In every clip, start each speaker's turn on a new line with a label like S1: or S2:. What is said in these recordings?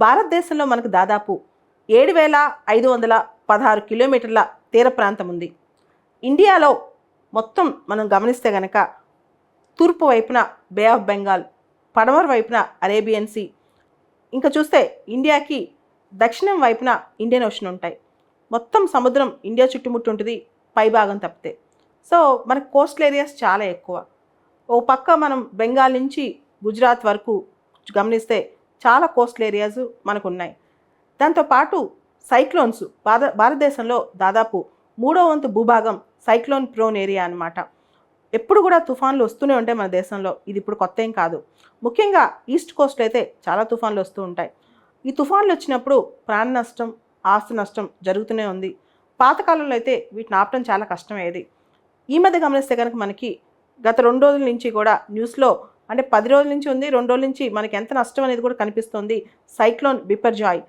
S1: భారతదేశంలో మనకు దాదాపు 7,516 కిలోమీటర్ల తీర ప్రాంతం ఉంది. ఇండియాలో మొత్తం మనం గమనిస్తే గనక తూర్పు వైపున బే ఆఫ్ బెంగాల్, పడమర వైపున అరేబియన్ సీ, ఇంకా చూస్తే ఇండియాకి దక్షిణం వైపున ఇండియన్ ఓషన్ ఉంటాయి. మొత్తం సముద్రం ఇండియా చుట్టుముట్టు ఉంటుంది పైభాగం తప్పితే. సో మనకు కోస్టల్ ఏరియాస్ చాలా ఎక్కువ. ఓ పక్క మనం బెంగాల్ నుంచి గుజరాత్ వరకు గమనిస్తే చాలా కోస్టల్ ఏరియాస్ మనకు ఉన్నాయి. దాంతోపాటు సైక్లోన్స్ భారతదేశంలో దాదాపు 3వ వంతు భూభాగం సైక్లోన్ ప్రోన్ ఏరియా అన్నమాట. ఎప్పుడు కూడా తుఫాన్లు వస్తూనే ఉంటాయి మన దేశంలో. ఇది ఇప్పుడు కొత్త ఏం కాదు. ముఖ్యంగా ఈస్ట్ కోస్ట్లో అయితే చాలా తుఫాన్లు వస్తూ ఉంటాయి. ఈ తుఫాన్లు వచ్చినప్పుడు ప్రాణ నష్టం, ఆస్తి నష్టం జరుగుతూనే ఉంది. పాతకాలంలో అయితే వీటిని ఆపడం చాలా కష్టమయ్యేది. ఈ మధ్య గమనిస్తే కనుక మనకి గత 2 రోజుల నుంచి కూడా న్యూస్లో, అంటే 10 రోజుల నుంచి ఉంది, 2 రోజుల నుంచి మనకి ఎంత నష్టం అనేది కూడా కనిపిస్తుంది. సైక్లోన్ బిపర్జాయ్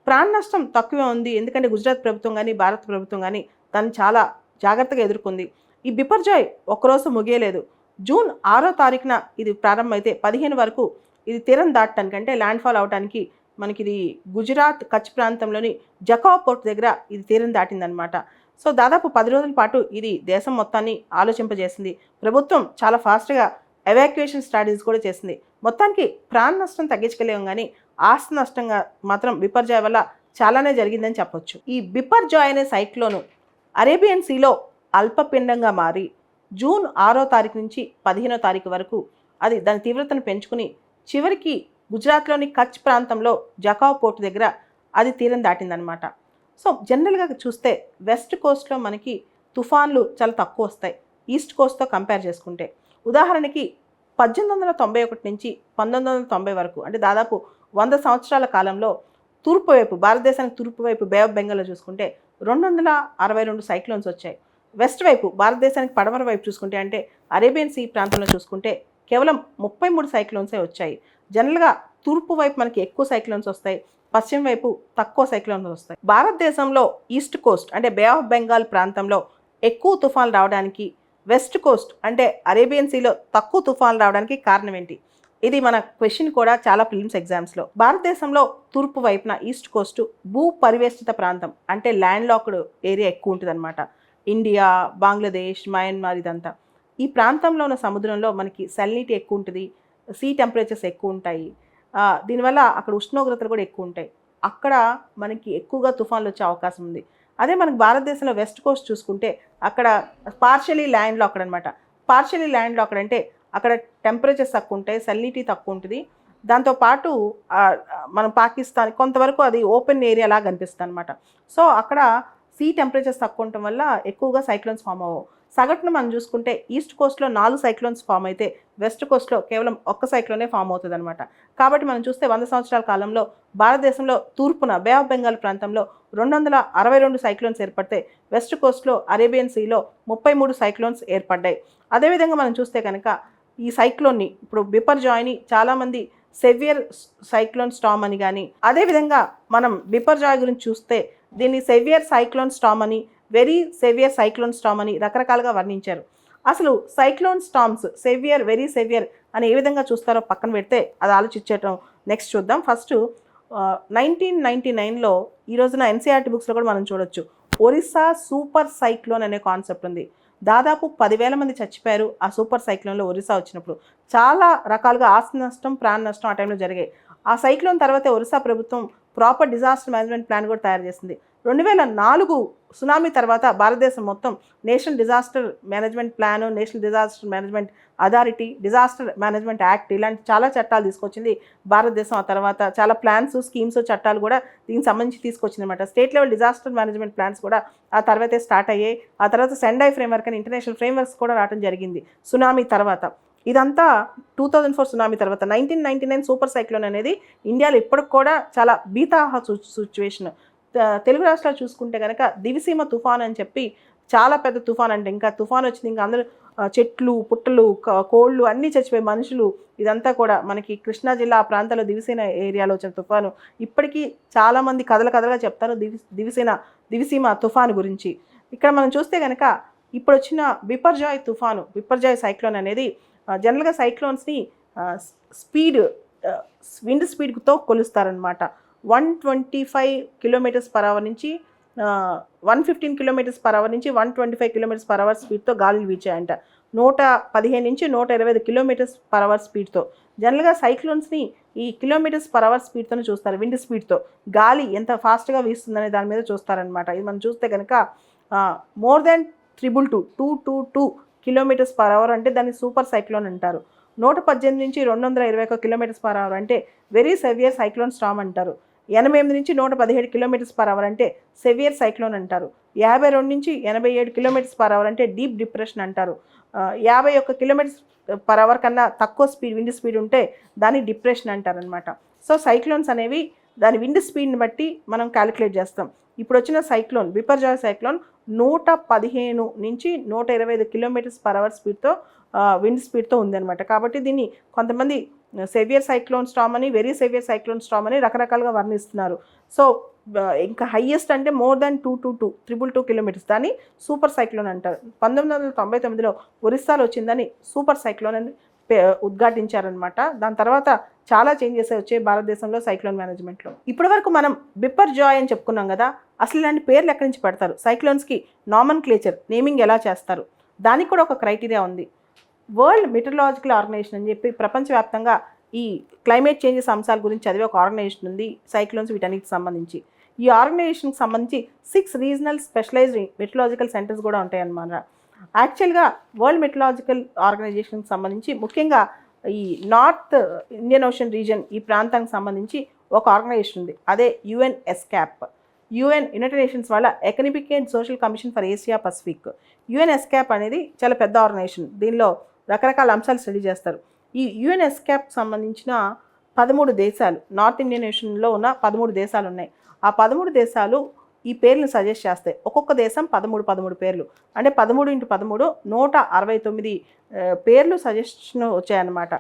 S1: ప్రాణ నష్టం తక్కువే ఉంది, ఎందుకంటే గుజరాత్ ప్రభుత్వం కానీ భారత ప్రభుత్వం కానీ దాన్ని చాలా జాగ్రత్తగా ఎదుర్కొంది. ఈ బిపర్జాయ్ ఒక్కరోజు ముగియలేదు. జూన్ 6వ తారీఖున ఇది ప్రారంభమైతే 15 వరకు ఇది తీరం దాటడానికి, అంటే ల్యాండ్ఫాల్ అవడానికి మనకి ఇది గుజరాత్ కచ్ ప్రాంతంలోని జకావ్ పోర్ట్ దగ్గర ఇది తీరం దాటిందనమాట. సో దాదాపు 10 రోజుల పాటు ఇది దేశం మొత్తాన్ని ఆలోచింపజేసింది. ప్రభుత్వం చాలా ఫాస్ట్గా ఎవాక్యుయేషన్ స్ట్రాటజీస్ కూడా చేసింది. మొత్తానికి ప్రాణ నష్టం తగ్గించగలేము, కానీ ఆస్తి నష్టంగా మాత్రం బిపర్జాయ్ వల్ల చాలానే జరిగిందని చెప్పొచ్చు. ఈ బిపర్జాయ్ అనే సైక్లోను అరేబియన్ సీలో అల్పపిండంగా మారి జూన్ 6వ తారీఖు నుంచి 15వ తారీఖు వరకు అది దాని తీవ్రతను పెంచుకుని చివరికి గుజరాత్లోని కచ్ ప్రాంతంలో జకావ్ పోర్ట్ దగ్గర అది తీరం దాటిందనమాట. సో జనరల్గా చూస్తే వెస్ట్ కోస్ట్లో మనకి తుఫాన్లు చాలా తక్కువ వస్తాయి ఈస్ట్ కోస్ట్తో కంపేర్ చేసుకుంటే. ఉదాహరణకి 1891 నుంచి 1990 వరకు, అంటే దాదాపు 100 సంవత్సరాల కాలంలో తూర్పు వైపు, భారతదేశానికి తూర్పు వైపు బే ఆఫ్ బెంగాల్లో చూసుకుంటే 262 సైక్లోన్స్ వచ్చాయి. వెస్ట్ వైపు భారతదేశానికి పడమర వైపు చూసుకుంటే, అంటే అరేబియన్ సీ ప్రాంతంలో చూసుకుంటే కేవలం 33 సైక్లోన్సే వచ్చాయి. జనరల్గా తూర్పు వైపు మనకి ఎక్కువ సైక్లోన్స్ వస్తాయి, పశ్చిమ వైపు తక్కువ సైక్లోన్స్ వస్తాయి. భారతదేశంలో ఈస్ట్ కోస్ట్ అంటే బే ఆఫ్ బెంగాల్ ప్రాంతంలో ఎక్కువ తుఫాన్లు రావడానికి, వెస్ట్ కోస్ట్ అంటే అరేబియన్ సీలో తక్కువ తుఫాన్లు రావడానికి కారణం ఏంటి? ఇది మన క్వశ్చన్ కూడా చాలా ప్రిలిమ్స్ ఎగ్జామ్స్లో. భారతదేశంలో తూర్పు వైపున ఈస్ట్ కోస్ట్ భూ పరివేష్టిత ప్రాంతం, అంటే ల్యాండ్ లాక్డ్ ఏరియా ఎక్కువ ఉంటుంది అనమాట. ఇండియా, బంగ్లాదేశ్, మయన్మార్ ఇదంతా. ఈ ప్రాంతంలో ఉన్న సముద్రంలో మనకి సలినిటీ ఎక్కువ ఉంటుంది, సీ టెంపరేచర్స్ ఎక్కువ ఉంటాయి. దీనివల్ల అక్కడ ఉష్ణోగ్రతలు కూడా ఎక్కువ ఉంటాయి. అక్కడ మనకి ఎక్కువగా తుఫాన్లు వచ్చే అవకాశం ఉంది. అదే మనకి భారతదేశంలో వెస్ట్ కోస్ట్ చూసుకుంటే అక్కడ పార్షియలీ ల్యాండ్ లాక్డ్ అనమాట. పార్షియలీ ల్యాండ్ లాక్డ్ అంటే అక్కడ టెంపరేచర్స్ తక్కువ ఉంటాయి, సలినిటీ తక్కువ ఉంటుంది. దాంతోపాటు మనం పాకిస్తాన్ కొంతవరకు అది ఓపెన్ ఏరియా లాగా కనిపిస్తుంది అనమాట. సో అక్కడ సీ టెంపరేచర్స్ తక్కువ ఉండటం వల్ల ఎక్కువగా సైక్లోన్స్ ఫామ్ అవ్వవు. సగటును మనం చూసుకుంటే ఈస్ట్ కోస్ట్లో 4 సైక్లోన్స్ ఫామ్ అయితే వెస్ట్ కోస్ట్లో కేవలం 1 సైక్లోనే ఫామ్ అవుతుంది అనమాట. కాబట్టి మనం చూస్తే 100 సంవత్సరాల కాలంలో భారతదేశంలో తూర్పున బే ఆఫ్ బెంగాల్ ప్రాంతంలో 262 సైక్లోన్స్ ఏర్పడితే వెస్ట్ కోస్ట్లో అరేబియన్ సీలో 33 సైక్లోన్స్ ఏర్పడ్డాయి. అదేవిధంగా మనం చూస్తే కనుక ఈ సైక్లోన్ని ఇప్పుడు బిపర్జాయ్ని చాలామంది సెవియర్ సైక్లోన్ స్టామ్ అని కానీ, అదేవిధంగా మనం బిపర్జాయ్ గురించి చూస్తే దీన్ని సెవియర్ సైక్లోన్ స్టామ్ అని, వెరీ సెవియర్ సైక్లోన్ స్టామ్ అని రకరకాలుగా వర్ణించారు. అసలు cyclone storms severe, very severe అని ఏ విధంగా చూస్తారో పక్కన పెడితే అది ఆలోచించడం నెక్స్ట్ చూద్దాం. ఫస్ట్ 1999లో ఈ రోజున ఎన్సీఆర్టీ బుక్స్లో కూడా మనం చూడొచ్చు, ఒరిస్సా సూపర్ సైక్లోన్ అనే కాన్సెప్ట్ ఉంది. దాదాపు 10,000 మంది చచ్చిపోయారు ఆ సూపర్ సైక్లోన్లో ఒరిస్సా వచ్చినప్పుడు. చాలా రకాలుగా ఆస్తి నష్టం, ప్రాణ నష్టం ఆ టైంలో జరిగాయి. ఆ సైక్లోన్ తర్వాత ఒరిస్సా ప్రభుత్వం ప్రాపర్ డిజాస్టర్ మేనేజ్మెంట్ ప్లాన్ కూడా తయారు చేసింది. 2004 సునామీ తర్వాత భారతదేశం మొత్తం national disaster management plan, national disaster management authority, disaster management act ఇలాంటి చాలా చట్టాలు తీసుకొచ్చింది భారతదేశం. ఆ తర్వాత చాలా ప్లాన్స్, స్కీమ్స్, చట్టాలు కూడా దీనికి సంబంధించి తీసుకొచ్చింది అనమాట. State level disaster management plans కూడా ఆ తర్వాతే స్టార్ట్ అయ్యాయి. ఆ తర్వాత సెండై ఫ్రేమ్వర్క్ అని ఇంటర్నేషనల్ ఫ్రేమ్వర్క్స్ కూడా రావడం జరిగింది సునామీ తర్వాత. ఇదంతా 2004 సునామీ తర్వాత. 1999 సూపర్ సైక్లోన్ అనేది ఇండియాలో ఇప్పటికి కూడా చాలా భీతాహ సిచ్యువేషన్. తెలుగు రాష్ట్రాలు చూసుకుంటే కనుక దివిసీమ తుఫాన్ అని చెప్పి చాలా పెద్ద తుఫాన్, అంటే ఇంకా తుఫాన్ వచ్చింది, ఇంకా అందరూ చెట్లు, పుట్టలు, కోళ్ళు అన్నీ చచ్చిపోయి మనుషులు, ఇదంతా కూడా మనకి కృష్ణా జిల్లా ఆ ప్రాంతాల్లో దివిసీమ ఏరియాలో వచ్చిన తుఫాను. ఇప్పటికీ చాలామంది కథలుగా చెప్తారు దివిసీమ తుఫాను గురించి. ఇక్కడ మనం చూస్తే కనుక ఇప్పుడు వచ్చిన బిపర్జాయ్ తుఫాను, బిపర్జాయ్ సైక్లోన్ అనేది జనరల్గా సైక్లోన్స్ని విండ్ స్పీడ్తో కొలుస్తారనమాట. 125 కిలోమీటర్స్ పర్ అవర్ నుంచి 115 కిలోమీటర్స్ పర్ అవర్ నుంచి 125 కిలోమీటర్స్ పర్ అవర్ స్పీడ్తో గాలులు వీచాయంట. 115 నుంచి 125 కిలోమీటర్స్ పర్ అవర్ స్పీడ్తో. జనరల్గా సైక్లోన్స్ని ఈ కిలోమీటర్స్ పర్ అవర్ స్పీడ్తోనే చూస్తారు, విండ్ స్పీడ్తో, గాలి ఎంత ఫాస్ట్గా వీస్తుందనే దాని మీద చూస్తారనమాట. ఇది మనం చూస్తే కనుక more than 222 kilometres per hour అంటే దాన్ని సూపర్ సైక్లోన్ అంటారు. 118 నుంచి 221 కిలోమీటర్స్ పర్ అవర్ అంటే వెరీ సెవియర్ సైక్లోన్ స్టార్మ్ అంటారు. 88 నుంచి 117 కిలోమీటర్స్ పర్ అవర్ అంటే సెవియర్ సైక్లోన్ అంటారు. 52 నుంచి 87 కిలోమీటర్స్ పర్ అవర్ అంటే డీప్ డిప్రెషన్ అంటారు. 51 కిలోమీటర్స్ పర్ అవర్ కన్నా తక్కువ విండ్ స్పీడ్ ఉంటే దాన్ని డిప్రెషన్ అంటారనమాట. సో సైక్లోన్స్ అనేవి దాని విండ్ స్పీడ్ని బట్టి మనం క్యాలిక్యులేట్ చేస్తాం. ఇప్పుడు వచ్చిన సైక్లోన్ బిపర్జాయ్ సైక్లోన్ 115 నుంచి 125 కిలోమీటర్స్ పర్ అవర్ స్పీడ్తో విండ్ స్పీడ్తో ఉందన్నమాట. కాబట్టి దీన్ని కొంతమంది సెవియర్ సైక్లోన్ స్టార్మ్ అని, వెరీ సెవియర్ సైక్లోన్ స్టార్మ్ అని రకరకాలుగా వర్ణిస్తున్నారు. సో ఇంకా హైయెస్ట్ అంటే మోర్ దాన్ 222 కిలోమీటర్స్ దాన్ని సూపర్ సైక్లోన్ అంటారు. 1999లో ఒరిస్సాలో వచ్చిందని సూపర్ సైక్లోన్ అని ఉద్ఘాటించారనమాట. దాని తర్వాత చాలా చేంజెస్ వచ్చాయి భారతదేశంలో సైక్లోన్ మేనేజ్మెంట్లో. ఇప్పటి వరకు మనం బిపర్జాయ్ అని చెప్పుకున్నాం కదా, అసలు ఇలాంటి పేర్లు ఎక్కడి నుంచి పెడతారు, సైక్లోన్స్కి నామన్క్లేచర్ నేమింగ్ ఎలా చేస్తారు, దానికి కూడా ఒక క్రైటీరియా ఉంది. వరల్డ్ మెటీరియలాజికల్ ఆర్గనైజేషన్ అని చెప్పి ప్రపంచవ్యాప్తంగా ఈ క్లైమేట్ చేంజెస్ అంశాల గురించి చదివే ఒక ఆర్గనైజేషన్ ఉంది, సైక్లోన్స్ వీటన్నిటికి సంబంధించి. ఈ ఆర్గనైజేషన్కి సంబంధించి 6 రీజనల్ స్పెషలైజ్డ్ మెటీరియలాజికల్ సెంటర్స్ కూడా ఉంటాయన్నమాట. యాక్చువల్గా వరల్డ్ మెటీరియలాజికల్ ఆర్గనైజేషన్కి సంబంధించి ముఖ్యంగా ఈ నార్త్ ఇండియన్ ఓషన్ రీజన్ ఈ ప్రాంతానికి సంబంధించి ఒక ఆర్గనైజేషన్ ఉంది, అదే యుఎన్ఎస్కాప్. యునైటెడ్ నేషన్స్ వాళ్ళ economic and social commission for Asia Pacific. UNESCAP అనేది చాలా పెద్ద ఆర్గనైజేషన్, దీనిలో రకరకాల అంశాలు స్టడీ చేస్తారు. ఈ యుఎన్ఎస్కాప్ సంబంధించిన 13 దేశాలు, నార్త్ ఇండియన్ ఓషన్లో ఉన్న 13 దేశాలు ఉన్నాయి. ఆ 13 దేశాలు ఈ పేర్లను సజెస్ట్ చేస్తాయి. ఒక్కొక్క దేశం 13 పేర్లు, అంటే 13 × 13 169 పేర్లు సజెషన్ వచ్చాయన్నమాట.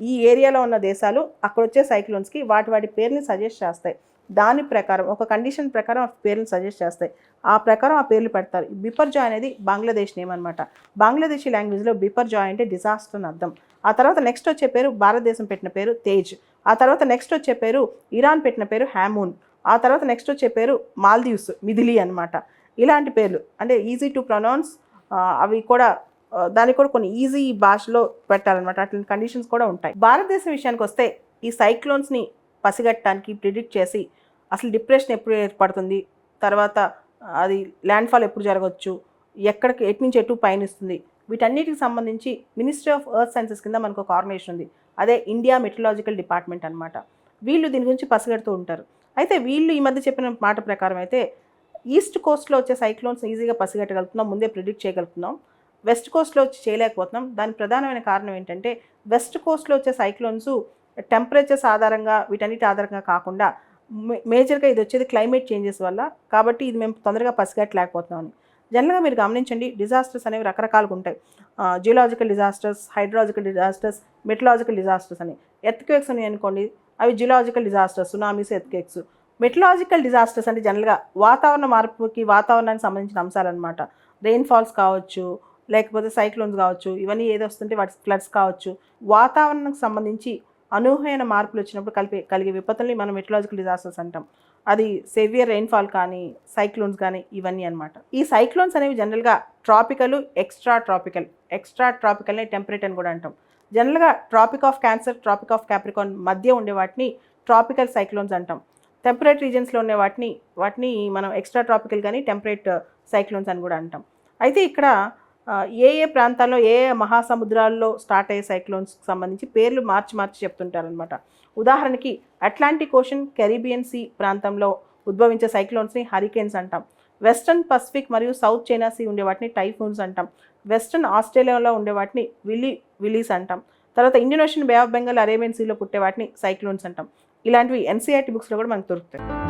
S1: ఈ ఏరియాలో ఉన్న దేశాలు అక్కడ వచ్చే సైక్లోన్స్కి వాటి పేర్ని సజెస్ట్ చేస్తాయి. దాని ప్రకారం ఒక కండిషన్ ప్రకారం ఆ పేర్లను సజెస్ట్ చేస్తాయి, ఆ ప్రకారం ఆ పేర్లు పెడతారు. బిపర్జాయ్ అనేది బంగ్లాదేశ్ నేమ్ అనమాట. బంగ్లాదేశీ లాంగ్వేజ్లో బిపర్జాయ్ అంటే డిజాస్టర్ అని అర్థం. ఆ తర్వాత నెక్స్ట్ వచ్చే పేరు భారతదేశం పెట్టిన పేరు తేజ్. ఆ తర్వాత నెక్స్ట్ వచ్చే పేరు ఇరాన్ పెట్టిన పేరు హ్యామూన్. ఆ తర్వాత నెక్స్ట్ వచ్చే పేరు మాల్దీవ్స్, మిథిలీ అనమాట. ఇలాంటి పేర్లు అంటే ఈజీ టు ప్రొనౌన్స్, అవి కూడా దానికి కూడా కొన్ని ఈజీ భాషలో పెట్టాలన్నమాట. అట్లాంటి కండిషన్స్ కూడా ఉంటాయి. భారతదేశం విషయానికి వస్తే ఈ సైక్లోన్స్ని పసిగట్టడానికి ప్రిడిక్ట్ చేసి అసలు డిప్రెషన్ ఎప్పుడు ఏర్పడుతుంది, తర్వాత అది ల్యాండ్ఫాల్ ఎప్పుడు జరగవచ్చు, ఎటు నుంచి ఎటు పయనిస్తుంది, వీటన్నిటికి సంబంధించి మినిస్ట్రీ ఆఫ్ ఎర్త్ సైన్సెస్ కింద మనకు ఒక ఆర్గనైజేషన్ ఉంది, అదే ఇండియా మెటీరియలాజికల్ డిపార్ట్మెంట్ అనమాట. వీళ్ళు దీని గురించి పసిగడుతూ ఉంటారు. అయితే వీళ్ళు ఈ మధ్య చెప్పిన మాట ప్రకారం అయితే ఈస్ట్ కోస్ట్లో వచ్చే సైక్లోన్స్ ఈజీగా పసిగట్టగలుగుతున్నాం, ముందే ప్రిడిక్ట్ చేయగలుగుతున్నాం. వెస్ట్ కోస్ట్లో వచ్చి చేయలేకపోతున్నాం. దానికి ప్రధానమైన కారణం ఏంటంటే వెస్ట్ కోస్ట్లో వచ్చే సైక్లోన్స్ టెంపరేచర్స్ ఆధారంగా వీటన్నిటి ఆధారంగా కాకుండా మేజర్గా ఇది వచ్చేది క్లైమేట్ చేంజెస్ వల్ల, కాబట్టి ఇది మేము తొందరగా పసిగట్టలేకపోతున్నామని. జనరల్గా మీరు గమనించండి, డిజాస్టర్స్ అనేవి రకరకాలుగా ఉంటాయి. Geological disasters, hydrological disasters, మెటలాజికల్ disasters అని. ఎర్త్క్వేక్స్ అని అనుకోండి, అవి geological disasters, tsunamis, earthquakes. మెటలాజికల్ disasters అంటే జనరల్గా వాతావరణ మార్పుకి, వాతావరణానికి సంబంధించిన అంశాలన్నమాట. రెయిన్ఫాల్స్ కావచ్చు, లేకపోతే సైక్లోన్స్ కావచ్చు, ఇవన్నీ ఏది వస్తుంటే వాటి ఫ్లడ్స్ కావచ్చు. వాతావరణానికి సంబంధించి అనూహ్యమైన మార్పులు వచ్చినప్పుడు కలిగే విపత్తుల్ని మనం మెటలాజికల్ డిజాస్టర్స్ అంటాం. అది సెవియర్ రెయిన్ఫాల్ కానీ, సైక్లోన్స్ కానీ, ఇవన్నీ అనమాట. ఈ సైక్లోన్స్ అనేవి జనరల్గా ట్రాపికల్, ఎక్స్ట్రా ట్రాపికల్ని టెంపరేట్ అని కూడా అంటాం. జనరల్గా tropic of cancer, tropic of capricorn మధ్య ఉండే వాటిని ట్రాపికల్ సైక్లోన్స్ అంటాం. టెంపరేట్ రీజన్స్లో ఉండే వాటిని మనం ఎక్స్ట్రా ట్రాపికల్ కానీ టెంపరేట్ సైక్లోన్స్ అని కూడా అంటాం. అయితే ఇక్కడ ఏ ప్రాంతాల్లో ఏ మహాసముద్రాల్లో స్టార్ట్ అయ్యే సైక్లోన్స్కి సంబంధించి పేర్లు మార్చి చెప్తుంటారనమాట. ఉదాహరణకి అట్లాంటిక్ ఓషన్, కెరీబియన్ సీ ప్రాంతంలో ఉద్భవించే సైక్లోన్స్ని హరికేన్స్ అంటాం. వెస్టర్న్ పసిఫిక్ మరియు సౌత్ చైనా సీ ఉండే వాటిని టైఫూన్స్ అంటాం. వెస్టర్న్ ఆస్ట్రేలియాలో ఉండే వాటిని విలీస్ అంటాం. తర్వాత Indian ocean, bay of Bengal, Arabian సీలో పుట్టే వాటిని సైక్లోన్స్ అంటాం. ఇలాంటివి ఎన్సీఆర్టీ బుక్స్లో కూడా మనకు దొరుకుతాయి.